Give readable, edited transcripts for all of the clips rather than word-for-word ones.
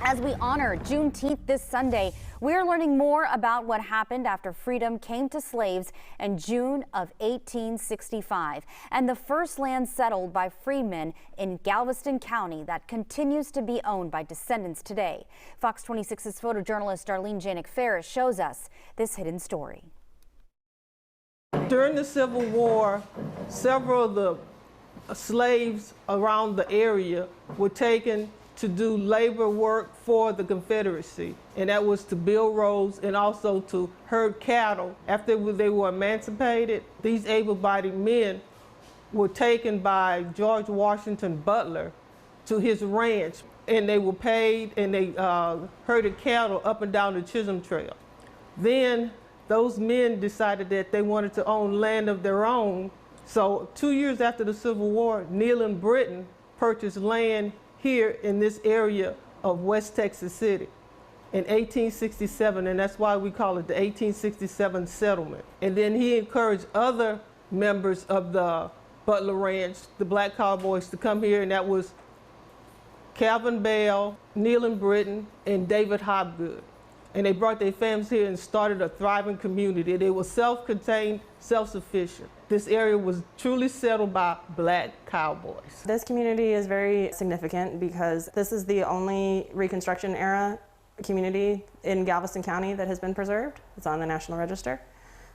As we honor Juneteenth this Sunday, we're learning more about what happened after freedom came to slaves in June of 1865 and the first land settled by freedmen in Galveston County that continues to be owned by descendants today. Fox 26's photojournalist Darlene Janik Faires shows us this hidden story. During the Civil War, several of the slaves around the area were taken to do labor work for the Confederacy, and that was to build roads and also to herd cattle. After they were emancipated, these able-bodied men were taken by George Washington Butler to his ranch, and they were paid and they herded cattle up and down the Chisholm Trail. Then those men decided that they wanted to own land of their own. So 2 years after the Civil War, Neal and Britton purchased land here in this area of West Texas City in 1867, and that's why we call it the 1867 settlement. And then he encouraged other members of the Butler Ranch, the Black Cowboys, to come here, and that was Calvin Bell, Neal and Britton, and David Hobgood. And they brought their families here and started a thriving community. They were self-contained, self-sufficient. This area was truly settled by Black cowboys. This community is very significant because this is the only Reconstruction era community in Galveston County that has been preserved. It's on the National Register.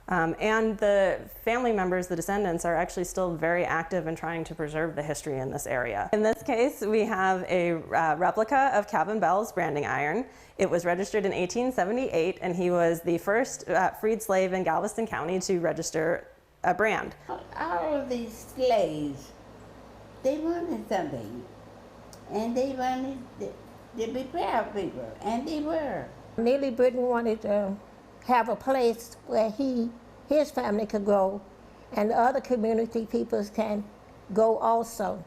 And the family members, the descendants, are actually still very active in trying to preserve the history in this area. In this case, we have a replica of Calvin Bell's branding iron. It was registered in 1878, and he was the first freed slave in Galveston County to register a brand. All of these slaves, they wanted something, and they wanted to be proud people, and they were. Neely Britton wanted to have a place where his family could go, and the other community peoples can go also.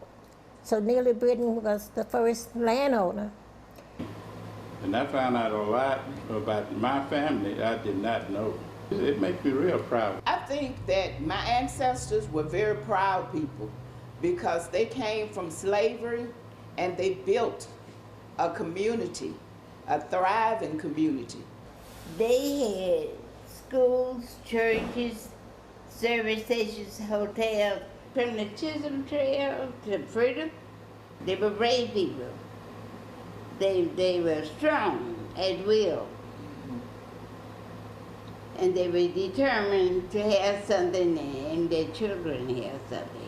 So Neely Britton was the first landowner. And I found out a lot about my family I did not know. It makes me real proud. I think that my ancestors were very proud people because they came from slavery and they built a community, a thriving community. They had schools, churches, service stations, hotels. From the Chisholm Trail to freedom, they were brave people. They were strong at will. And they were determined to have something and their children have something.